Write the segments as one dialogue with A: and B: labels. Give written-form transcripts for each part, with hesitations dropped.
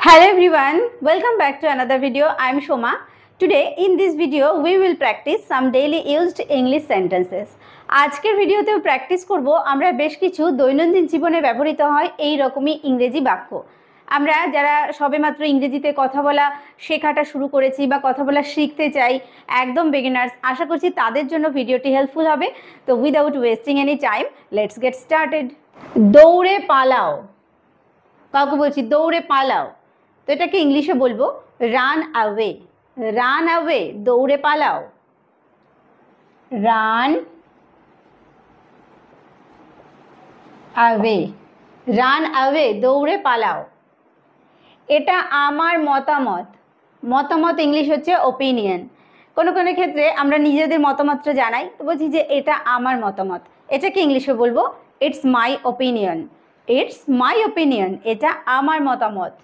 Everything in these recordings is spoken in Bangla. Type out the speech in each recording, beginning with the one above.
A: Hello everyone, welcome back to another video. I am Shoma. Today in this video we will practice some daily used English sentences. আজকের ভিডিওতেও প্র্যাকটিস করব আমরা বেশ কিছু দৈনন্দিন জীবনে ব্যবহৃত হয় এই রকমই ইংরেজি বাক্য। আমরা যারা সবেমাত্র ইংরেজিতে কথা বলা শেখাটা শুরু করেছি বা কথা বলা শিখতে চাই একদম বিগিনার্স, আশা করছি তাদের জন্য ভিডিওটি হেল্পফুল হবে। তো without wasting any time let's get started. দৌড়ে পালাও। কাউকে বলছি দৌড়ে পালাও, তো এটাকে ইংলিশে বলবো রান অ্যাওয়ে। রান অ্যাওয়ে, দৌড়ে পালাও। রান অ্যাওয়ে, রান অ্যাওয়ে, দৌড়ে পালাও। এটা আমার মতামত। মতামত ইংলিশ হচ্ছে ওপিনিয়ন। কোনো কোনো ক্ষেত্রে আমরা নিজেদের মতামতটা জানাই, তো বলছি যে এটা আমার মতামত, এটাকে ইংলিশে বলবো it's my opinion. It's my opinion, এটা আমার মতামত।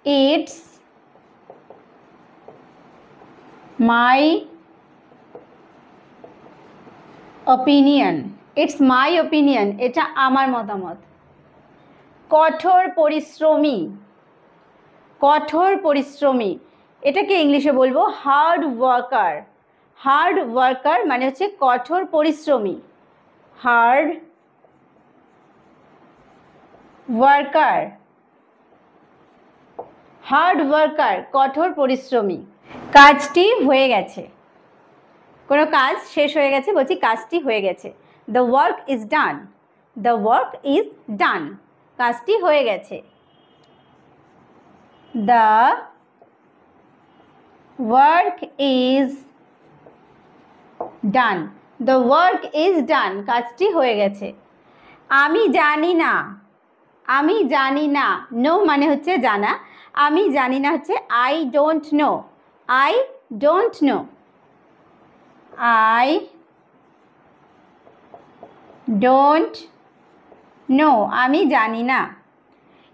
A: It's my opinion. It's my opinion, এটা আমার মতামত। কঠোর পরিশ্রমী। কঠোর পরিশ্রমী, এটাকে ইংলিশে বলবো হার্ড ওয়ার্কার। হার্ড ওয়ার্কার মানে হচ্ছে কঠোর পরিশ্রমী। Hard worker. হার্ড ওয়ার্কার, কঠোর পরিশ্রমী। কাজটি হয়ে গেছে। কোনো কাজ শেষ হয়ে গেছে, বলছি কাজটি হয়ে গেছে। The work is done. The work is done, কাজটি হয়ে গেছে। The work is done. The work is done, কাজটি হয়ে গেছে। আমি জানি না। আমি জানি না, নো মানে হচ্ছে জানা। আমি জানি না হচ্ছে I don't know. I don't know. I don't know, আমি জানি না।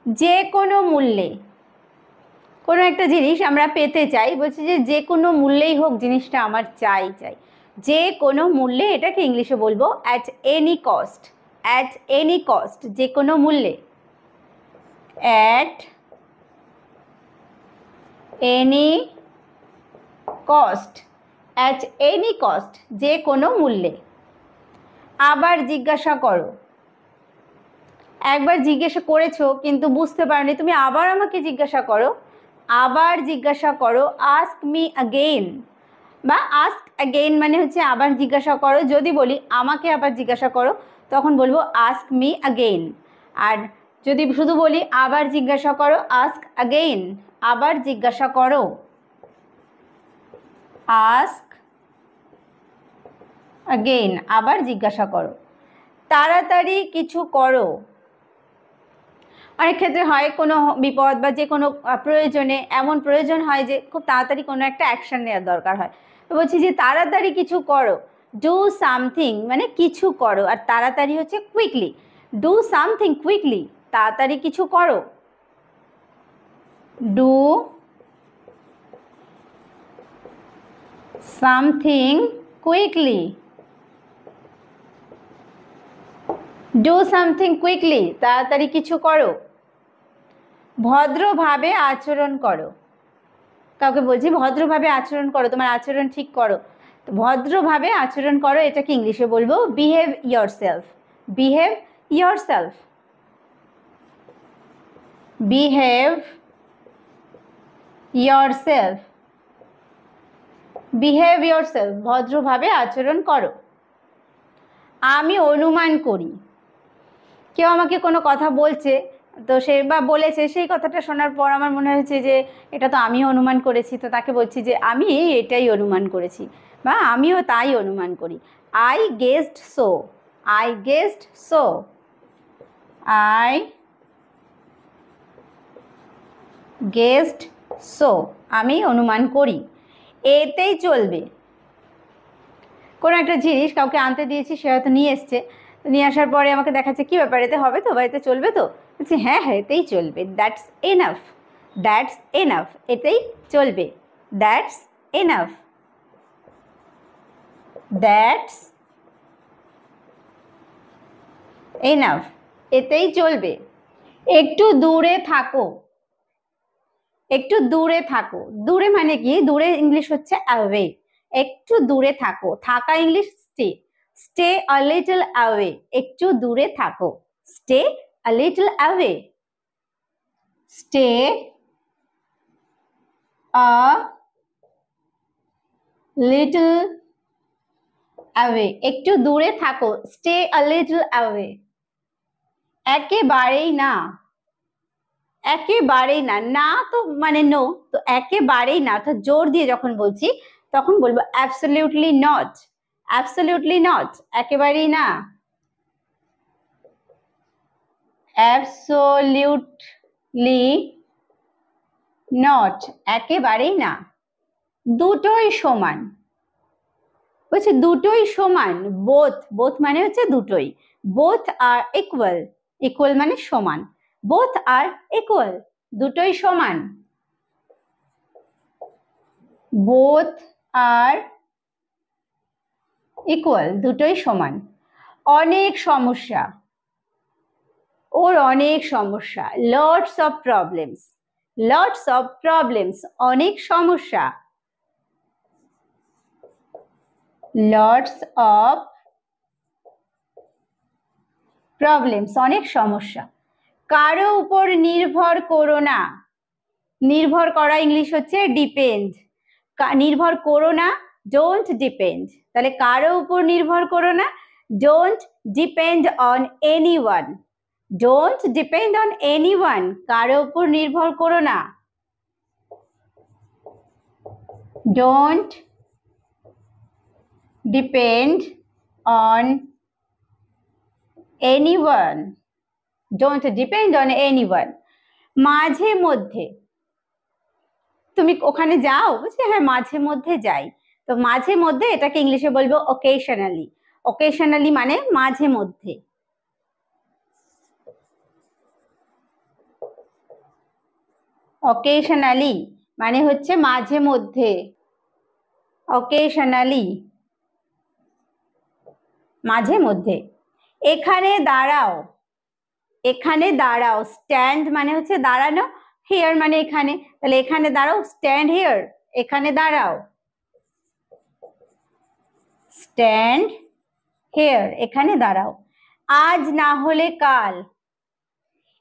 A: যে কোনো মূল্যে। কোনো একটা জিনিস আমরা পেতে চাই, বলছি যে কোনো মূল্যেই হোক জিনিসটা আমার চাই চাই। যে কোনো মূল্যে, এটাকে ইংলিশে বলবো at any cost. At any cost, যে কোনো মূল্যে। At any cost. At any cost, যে কোনো মূল্যে। আবার জিজ্ঞাসা করো। একবার জিজ্ঞাসা করেছো কিন্তু বুঝতে পারোনি, তুমি আবার আমাকে জিজ্ঞাসা করো। আবার জিজ্ঞাসা করো, আস্ক মি অ্যাগেইন। বা আস্ক অ্যাগেইন মানে হচ্ছে আবার জিজ্ঞাসা করো। যদি বলি আমাকে আবার জিজ্ঞাসা করো, তখন বলবো আস্ক মি অ্যাগেইন। আর যদি শুধু বলি আবার জিজ্ঞাসা করো, আস্ক অ্যাগেইন। আবার জিজ্ঞাসা করো, আস্ক অ্যাগেইন, আবার জিজ্ঞাসা করো। তাড়াতাড়ি কিছু করো। অনেক ক্ষেত্রে হয় কোনো বিপদ বা যে কোনো প্রয়োজনে এমন প্রয়োজন হয় যে খুব তাড়াতাড়ি কোনো একটা অ্যাকশন নেওয়ার দরকার হয়, তো বলছি যে তাড়াতাড়ি কিছু করো। ডু সামথিং মানে কিছু করো, আর তাড়াতাড়ি হচ্ছে কুইকলি। ডু সামথিং কুইকলি, তাড়াতাড়ি কিছু করো। Do something quickly. Do something quickly, তাড়াতাড়ি কিছু করো। ভদ্রভাবে আচরণ করো। কাউকে বলছি ভদ্রভাবে আচরণ করো, তোমার আচরণ ঠিক করো। তো ভদ্রভাবে আচরণ করো, এটাকে ইংলিশে বলবো behave yourself. Behave yourself. Behave yourself. Behave yourself, ভদ্রভাবে আচরণ করো। আমি অনুমান করি। কেউ আমাকে কোনো কথা বলছে, তো সে বা বলেছে, সেই কথাটা শোনার পর আমার মনে হয়েছে যে এটা তো আমিও অনুমান করেছি, তো তাকে বলছি যে আমি এটাই অনুমান করেছি বা আমিও তাই অনুমান করি। I guessed so. I guessed so. I guessed so, আমি অনুমান করি। এতেই চলবে। কোনো একটা জিনিস কাউকে আনতে দিয়েছি, সে হয়তো নিয়ে এসছে, নিয়ে আসার পরে আমাকে দেখাচ্ছে কী ব্যাপার, এতে হবে তো বা এতে চলবে তো। বলছি হ্যাঁ হ্যাঁ এতেই চলবে। That's enough. দ্যাটস এনাফ, এতেই চলবে। That's enough. দ্যাটস এনাফ, এতেই চলবে। একটু দূরে থাকো। একটু দূরে থাকো, দূরে মানে কি? দূরে ইংলিশ হচ্ছে অ্যাওয়ে। একটু দূরে থাকো, থাকা English stay. Stay a little away, একটু দূরে থাকো। Stay a little away. Stay a little away, একটু দূরে থাকো। Stay a little away. একেবারেই না, একেবারেই না, না তো মানে নো, তো একেবারেই না অর্থাৎ জোর দিয়ে যখন বলছি তখন বলবো অ্যাবসলিউটলি নট। অ্যাবসলিউটলি নট, একেবারেই না। অ্যাবসলিউটলি নট, একেবারেই না। দুটোই সমান, বলছে দুটোই সমান। বোথ, বোথ মানে হচ্ছে দুটোই। বোথ আর ইকুয়াল, ইকুয়াল মানে সমান। বোথ আর ইকুয়াল, দুটোই সমান। বোথ আর ইকুয়াল, দুটোই সমান। অনেক সমস্যা, ওর অনেক সমস্যা। Lots of problems, lots of problems, অনেক সমস্যা। লটস অফ প্রবলেমস, অনেক সমস্যা। কারো উপর নির্ভর করো না। নির্ভর করা ইংলিশ হচ্ছে ডিপেন্ড। নির্ভর করো না, ডোন্ট ডিপেন্ড। তাহলে কারো উপর নির্ভর করো না, don't depend on anyone. Don't depend on anyone, কারো উপর নির্ভর করো না। Don't depend on anyone. Don't depend on anyone. মাঝে মধ্যে, তুমি ওখানে যাও? বলছি হ্যাঁ মাঝে মধ্যে যাই। তো মাঝে মধ্যে এটাকে ইংলিশে বলবো অকেশনালি। অকেশনালি মানে মাঝে মধ্যে। অকেশনালি মানে হচ্ছে মাঝে মধ্যে। অকেশনালি, মাঝে মধ্যে। এখানে দাঁড়াও, এখানে দাঁড়াও। স্ট্যান্ড মানে হচ্ছে দাঁড়ানো, হিয়ার মানে এখানে। তাহলে এখানে দাঁড়াও, স্ট্যান্ড হিয়ার, এখানে দাঁড়াও। স্ট্যান্ড হিয়ার, এখানে দাঁড়াও। আজ না হলে কাল।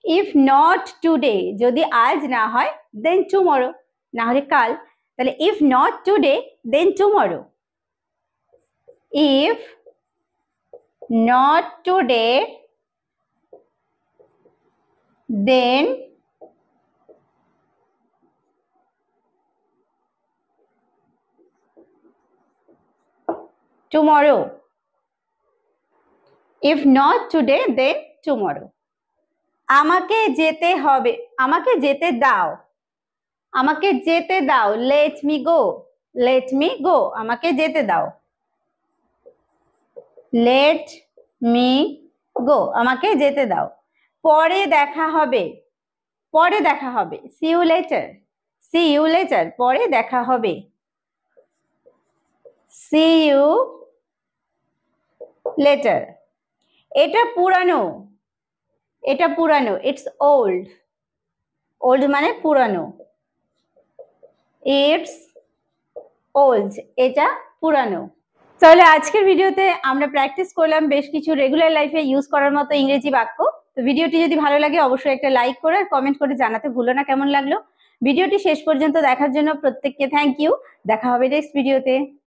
A: ইফ নট টুডে, যদি আজ না হয় দেন টুমরো, না হলে কাল। তাহলে if not today then tomorrow. If not today then tomorrow. If not today then tomorrow. আমাকে যেতে হবে, আমাকে যেতে দাও। আমাকে যেতে দাও, let me go. Let me go, আমাকে যেতে দাও। লেট মি গো, আমাকে যেতে দাও। পরে দেখা হবে, পরে দেখা হবে। See you later, see you later, পরে দেখা হবে। See you later. এটা পুরানো, এটা পুরানো। It's old. ওল্ড মানে পুরানো। ইটস ওল্ড, এটা পুরানো। তাহলে আজকের ভিডিওতে আমরা প্র্যাকটিস করলাম বেশ কিছু রেগুলার লাইফে ইউজ করার মতো ইংরেজি বাক্য। তো ভিডিওটি যদি ভালো লাগে অবশ্যই একটা লাইক করে আর কমেন্ট করে জানাতে ভুলো না কেমন লাগলো। ভিডিওটি শেষ পর্যন্ত দেখার জন্য প্রত্যেককে থ্যাংক ইউ। দেখা হবে নেক্সট ভিডিওতে।